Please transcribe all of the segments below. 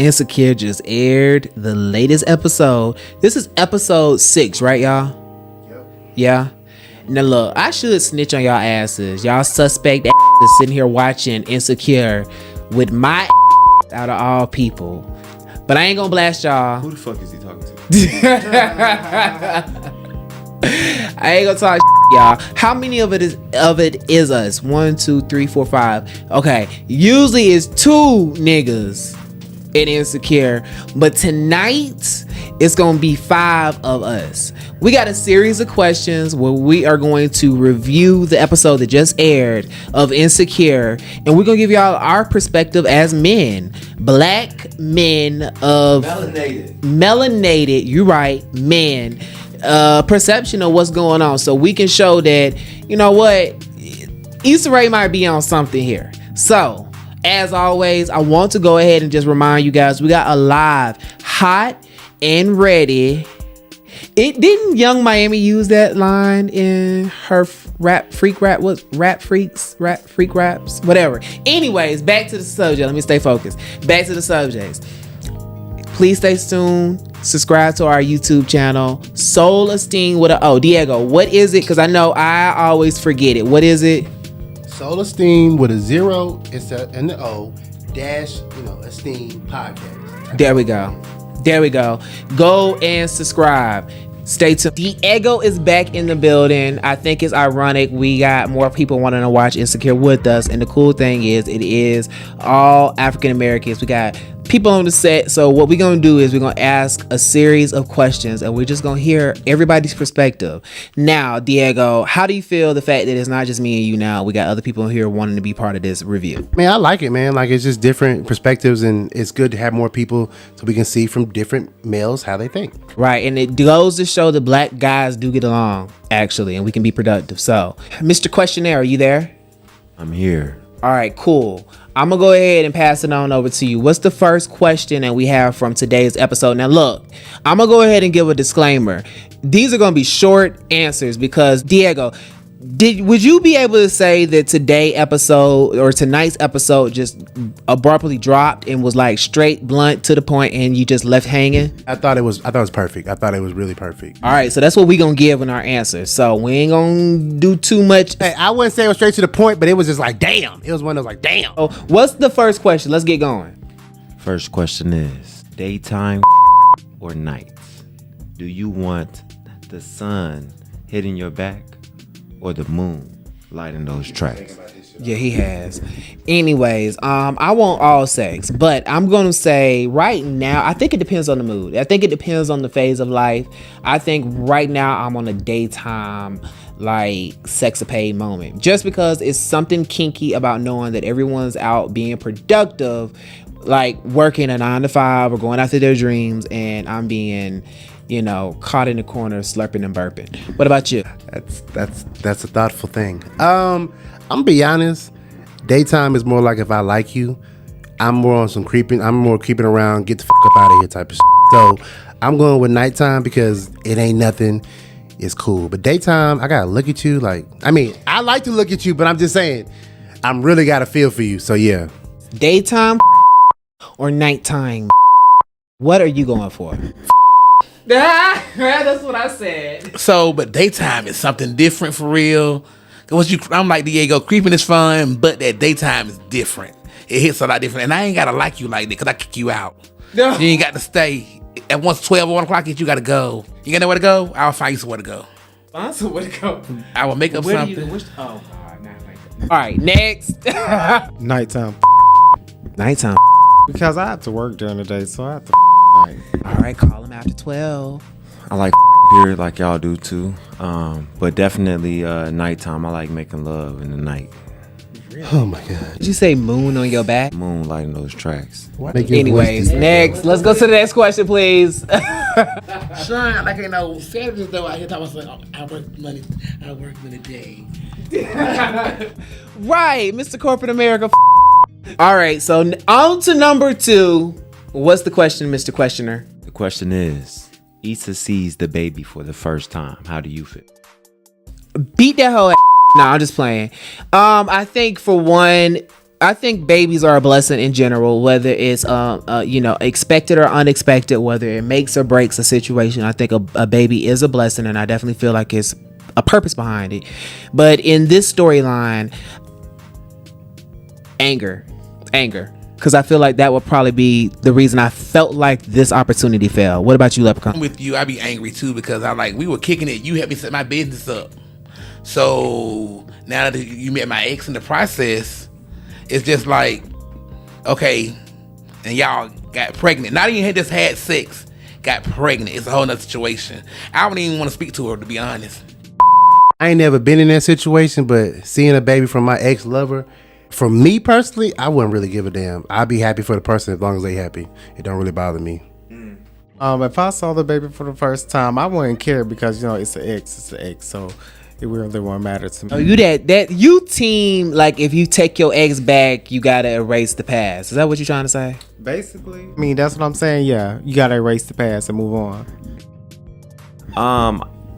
Insecure just aired the latest episode. This is episode 6, right, y'all? Yep. Yeah. Now look, I should snitch on y'all asses. Y'all suspect is sitting here watching Insecure with my out of all people. But I ain't gonna blast y'all. Who the fuck is he talking to? I ain't gonna talk y'all. How many of it is us? 1, 2, 3, 4, 5. Okay, usually it's 2 niggas in Insecure, but tonight it's gonna be 5 of us. We got a series of questions where we are going to review the episode that just aired of Insecure, and we're gonna give y'all our perspective as men, black men of melanated, you right, men, perception of what's going on, so we can show that, you know what, Issa Rae might be on something here. So as always, I want to go ahead and just remind you guys, we got a live, hot and ready. It didn't Young Miami use that line in her freak raps, whatever. Anyways, back to the subject. Let me stay focused. Back to the subjects. Please stay tuned. Subscribe to our YouTube channel, Soul Esteem with a O. Diego, what is it? Because I know I always forget it. What is it? Soul Esteem with a 0 and the O dash, Esteem podcast. There we go. Go and subscribe. Stay tuned. Diego is back in the building. I think it's ironic we got more people wanting to watch Insecure with us, and the cool thing is it is all African Americans. We got people on the set, so what we're gonna do is we're gonna ask a series of questions, and we're just gonna hear everybody's perspective. Now, Diego, how do you feel the fact that it's not just me and you now? We got other people here wanting to be part of this review. Man, I like it, man. Like, it's just different perspectives, and it's good to have more people so we can see from different males how they think. Right, and it goes to show that black guys do get along, actually, and we can be productive. So, Mr. Questionnaire, are you there? I'm here. All right, cool. I'm gonna go ahead and pass it on over to you. What's the first question that we have from today's episode? Now look, I'm gonna go ahead and give a disclaimer. These are gonna be short answers because, Diego, would you be able to say that tonight's episode just abruptly dropped and was like straight, blunt, to the point, and you just left hanging? I thought it was perfect. I thought it was really perfect. All right, so that's what we gonna give in our answer. So we ain't gonna do too much. Hey, I wouldn't say it was straight to the point, but it was just like, damn. It was one of those like, damn. So what's the first question? Let's get going. First question is, daytime or night? Do you want the sun hitting your back or the moon lighting those tracks? Yeah, he has. Anyways, I want all sex, but I'm gonna say right now, I think it depends on the mood. I think it depends on the phase of life. I think right now I'm on a daytime, like, sexapade moment, just because it's something kinky about knowing that everyone's out being productive, like working a 9 to 5 or going after their dreams, and I'm being, caught in the corner slurping and burping. What about you? That's a thoughtful thing. I'm gonna be honest. Daytime is more like if I like you. I'm more on some creeping. I'm more creeping around, get the fuck up out of here type of shit. So I'm going with nighttime because it ain't nothing. It's cool. But daytime, I gotta look at you. Like, I like to look at you, but I'm just saying, I'm really got a feel for you. So yeah. Daytime or nighttime? What are you going for? That's what I said. So, but daytime is something different for real. I'm like Diego, creeping is fun, but that daytime is different. It hits a lot different, and I ain't gotta like you like that because I kick you out. No. You ain't got to stay. At once 12 or 1 o'clock, you gotta go. You got nowhere to go? I'll find you somewhere to go. Find somewhere to go. I will make up something. Oh God, not like that. All right, next. Nighttime. Nighttime. Because I have to work during the day, so I have to night. All right, call him after 12. I like here like y'all do too, but definitely nighttime. I like making love in the night. Oh my God. Did you say moon on your back? Moon lighting those tracks. Anyways, next. Let's go to the next question, please. Son, like, Saturdays though, I hear talking about, I work money day. Right, Mr. Corporate America. All right, so on to number 2. What's the question, Mr. Questioner? The question is, Issa sees the baby for the first time. How do you feel? Beat that whole ass. No, I'm just playing. I think for one, I think babies are a blessing in general, whether it's expected or unexpected, whether it makes or breaks a situation. I think a baby is a blessing, and I definitely feel like it's a purpose behind it. But in this storyline, anger, because I feel like that would probably be the reason I felt like this opportunity fell. What about you, Leprechaun? I'm with you. I be angry too because I like we were kicking it. You helped me set my business up. So now that you met my ex in the process, it's just like, okay, and y'all got pregnant. Not even just had sex, got pregnant. It's a whole nother situation. I wouldn't even want to speak to her, to be honest. I ain't never been in that situation, but seeing a baby from my ex-lover, for me personally, I wouldn't really give a damn. I'd be happy for the person as long as they happy. It don't really bother me. If I saw the baby for the first time, I wouldn't care because it's an ex, so it really won't matter to me. Oh, you team, like, if you take your ex back, you gotta erase the past. Is that what you're trying to say? Basically, I mean, that's what I'm saying. Yeah, you gotta erase the past and move on.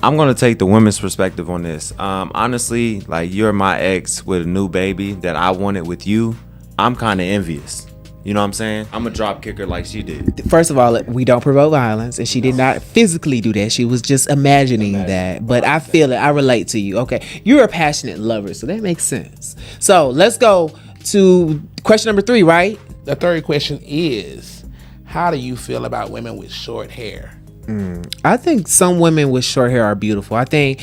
I'm gonna take the women's perspective on this. Honestly, like, you're my ex with a new baby that I wanted with you. I'm kind of envious. You know what I'm saying? I'm a drop kicker like she did. First of all, we don't provoke violence, and she did not physically do that. She was just imagining that. But I feel it. I relate to you. Okay, you're a passionate lover, so that makes sense. So let's go to question number 3, right? The third question is, how do you feel about women with short hair? I think some women with short hair are beautiful. I think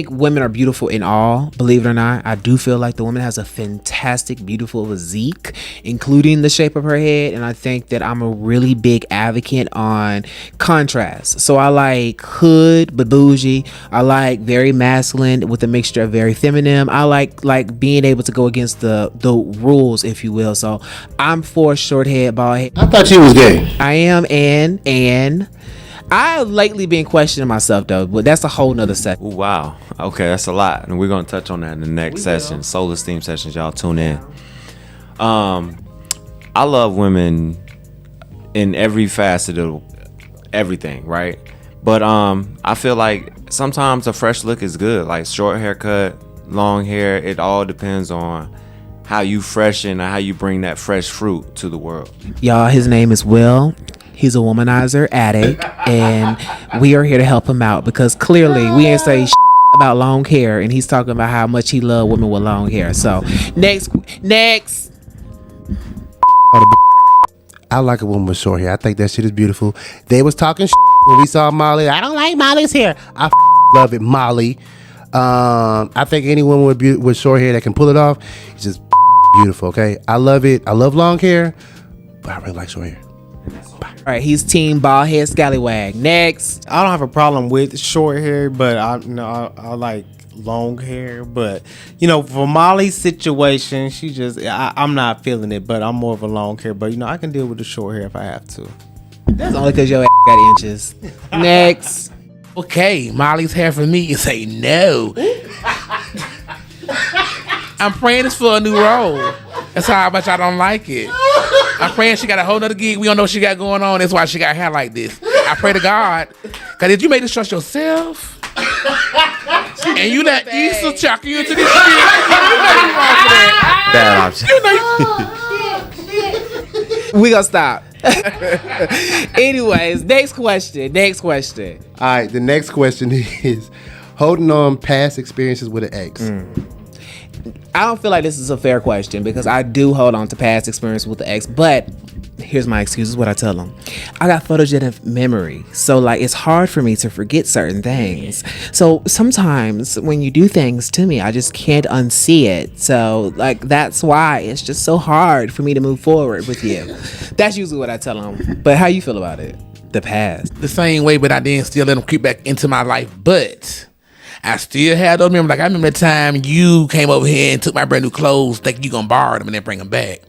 women are beautiful in all, believe it or not. I do feel like the woman has a fantastic, beautiful physique, including the shape of her head. And I think that I'm a really big advocate on contrast. So I like hood but bougie. I like very masculine with a mixture of very feminine. I like being able to go against the rules, if you will. So I'm for short head, bald head. I thought you was gay. I am, and I've lately been questioning myself though, but that's a whole nother set. Ooh, wow. Okay, that's a lot. And we're going to touch on that in the next session. Soul Esteem Sessions. Y'all tune in. I love women in every facet of everything, right? But I feel like sometimes a fresh look is good. Like short haircut, long hair, it all depends on how you freshen and how you bring that fresh fruit to the world. Y'all, his name is Will. He's a womanizer addict, and we are here to help him out because clearly we ain't say about long hair, and he's talking about how much he love women with long hair. So next. I like a woman with short hair. I think that shit is beautiful. They was talking when we saw Molly. I don't like Molly's hair. I love it, Molly. I think any woman with short hair that can pull it off is just beautiful. Okay, I love it. I love long hair, but I really like short hair. All right, he's team bald head scallywag. Next. I don't have a problem with short hair, but I like long hair. But for Molly's situation, I'm not feeling it. But I'm more of a long hair. But I can deal with the short hair if I have to. That's only because your ass got inches. Next. Okay, Molly's hair for me is a no. I'm praying it's for a new role. That's how much I don't like it. I'm praying she got a whole nother gig. We don't know what she got going on. That's why she got hair like this. I pray to God. Because if you made this choice yourself, and you let Issa chuck you into this shit, you know you wrong for that. Bad option. We gonna stop. Anyways, next question. All right, the next question is holding on past experiences with an ex. I don't feel like this is a fair question because I do hold on to past experience with the ex, but here's my excuse, is what I tell them. I got photogenic memory, so it's hard for me to forget certain things. So sometimes when you do things to me, I just can't unsee it. So that's why it's just so hard for me to move forward with you. That's usually what I tell them. But how you feel about it? The past. The same way, but I didn't still let them creep back into my life. But I still have those memories. I remember the time you came over here and took my brand new clothes, thinking you gonna borrow them and then bring them back.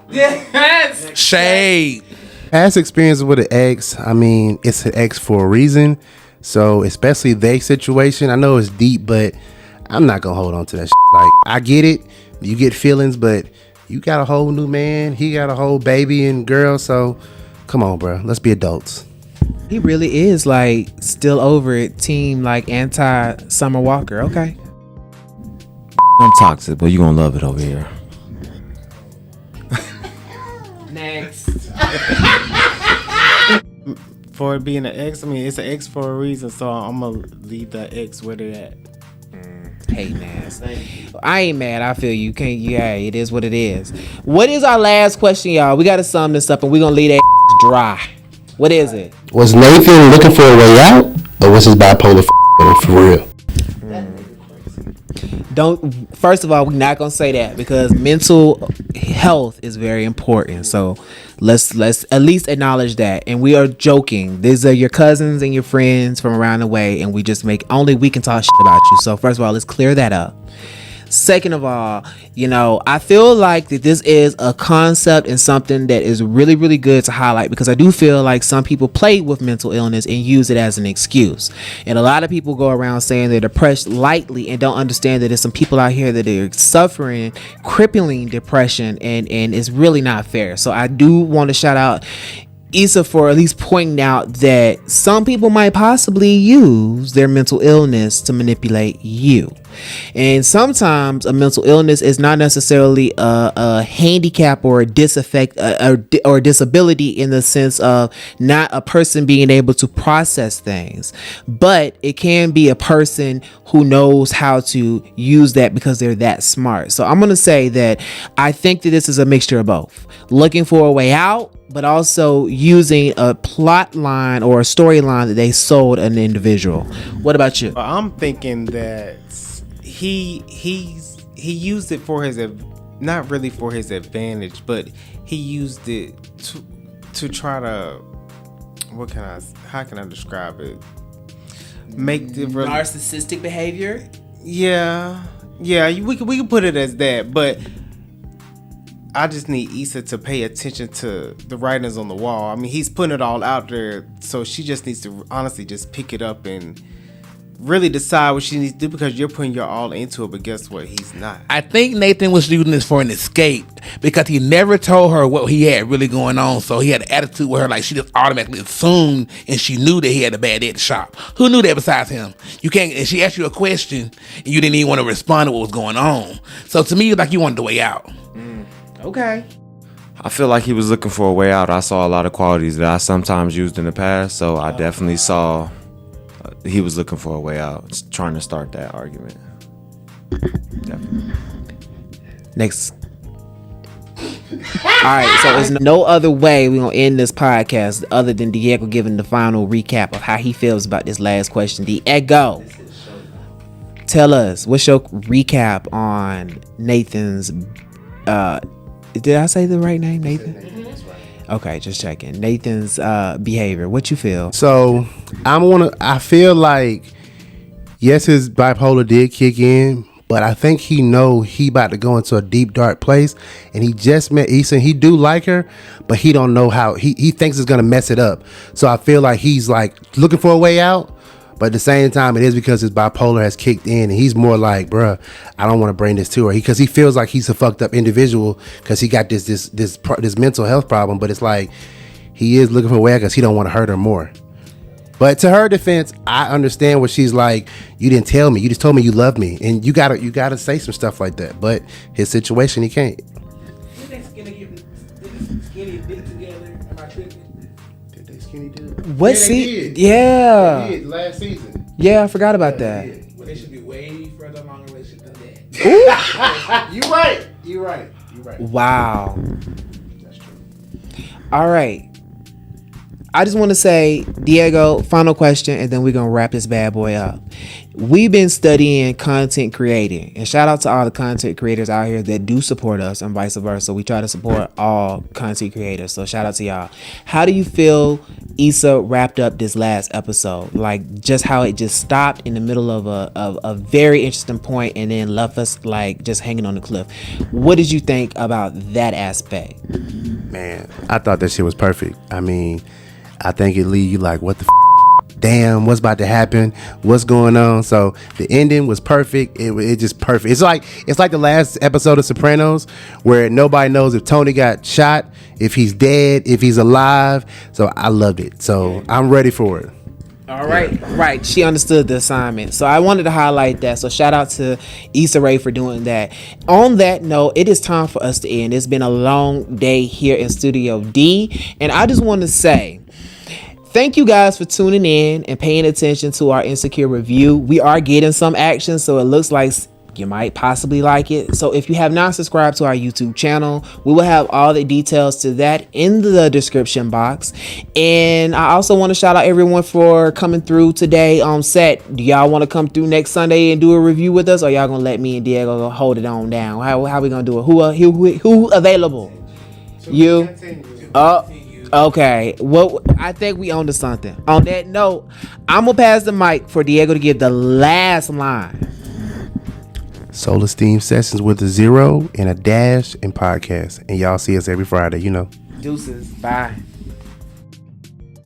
Yes. Shade. Past experiences with an ex, I mean, it's an ex for a reason. So especially their situation, I know it's deep, but I'm not gonna hold on to that shit. I get it, you get feelings, but you got a whole new man, he got a whole baby and girl, so come on, bro, let's be adults. He really is still over it, team anti Summer Walker. Okay. I'm toxic, but you gonna love it over here. Next. For it being an X, I mean, it's an X for a reason, so I'm gonna leave that X where they're at. Hating ass. I ain't mad. I feel you. Can't. Yeah, it is what it is. What is our last question, y'all? We gotta sum this up, and we're gonna leave that dry. What is it? Was Nathan looking for a way out, or was his bipolar for real? Don't. First of all, we're not gonna say that because mental health is very important. So let's at least acknowledge that. And we are joking. These are your cousins and your friends from around the way, and we just make only we can talk shit about you. So first of all, let's clear that up. Second of all, I feel like that this is a concept and something that is really, really good to highlight because I do feel like some people play with mental illness and use it as an excuse. And a lot of people go around saying they're depressed lightly and don't understand that there's some people out here that are suffering crippling depression and it's really not fair. So I do want to shout out Issa for at least pointing out that some people might possibly use their mental illness to manipulate you. And sometimes a mental illness is not necessarily a handicap or a or disability in the sense of not a person being able to process things, but it can be a person who knows how to use that because they're that smart. So I'm going to say that I think that this is a mixture of both. Looking for a way out, but also using a plot line or a storyline that they sold an individual. What about you? I'm thinking that he used it for his, not really for his advantage, but he used it to try to, how can I describe it? Make the narcissistic behavior. Yeah, we can put it as that, but I just need Issa to pay attention to the writings on the wall. I mean, he's putting it all out there, so she just needs to honestly just pick it up and really decide what she needs to do because you're putting your all into it, but guess what? He's not. I think Nathan was using this for an escape because he never told her what he had really going on, so he had an attitude with her like she just automatically assumed and she knew that he had a bad day at the shop. Who knew that besides him? You can't, and she asked you a question and you didn't even want to respond to what was going on. So to me, it's like you wanted the way out. Okay. I feel like he was looking for a way out. I saw a lot of qualities that I sometimes used in the past, so I definitely saw he was looking for a way out, trying to start that argument. Definitely. Next. All right, so there's no other way we're gonna end this podcast other than Diego giving the final recap of how he feels about this last question. Diego, tell us, what's your recap on Nathan's did I say the right name, Nathan? Okay, just checking. Nathan's behavior. What you feel? So I feel like yes, his bipolar did kick in, but I think he about to go into a deep dark place, and he just met Issa. He do like her, but he don't know how. He thinks it's gonna mess it up. So I feel like he's like looking for a way out. But at the same time, it is because his bipolar has kicked in, and he's more like, bruh, I don't want to bring this to her, because he feels like he's a fucked up individual because he got this mental health problem. But it's like he is looking for a way out because he don't want to hurt her more. But to her defense, I understand what she's like. You didn't tell me. You just told me you love me, and you gotta say some stuff like that. But his situation, he can't. What season? Yeah. They did last season. Yeah, I forgot about that. Well, they should be way further along the relationship than that. You're right. Wow. That's true. All right. I just want to say, Diego, final question, and then we're going to wrap this bad boy up. We've been studying content creating, and shout out to all the content creators out here that do support us and vice versa. We try to support all content creators, so shout out to y'all. How do you feel Issa wrapped up this last episode? Like, just how it just stopped in the middle of a very interesting point and then left us like just hanging on the cliff. What did you think about that aspect? Man, I thought that shit was perfect. I mean, I think it leave you like, what the damn, what's about to happen? What's going on? So the ending was perfect. It just perfect. It's like the last episode of Sopranos where nobody knows if Tony got shot, if he's dead, if he's alive. So I loved it. So I'm ready for it. All right, right. She understood the assignment. So I wanted to highlight that. So shout out to Issa Rae for doing that. On that note, it is time for us to end. It's been a long day here in Studio D. And I just want to say, thank you guys for tuning in and paying attention to our Insecure review. We are getting some action, so it looks like you might possibly like it. So if you have not subscribed to our YouTube channel, we will have all the details to that in the description box. And I also want to shout out everyone for coming through today on set. Do y'all want to come through next Sunday and do a review with us, or y'all gonna let me and Diego go hold it on down? How we gonna do it? Who available? You? Okay. Well, I think we on to something. On that note, I'm gonna pass the mic for Diego to give the last line. Soul Esteem Sessions with a 0 and a dash in podcast. And y'all see us every Friday, you know. Deuces. Bye.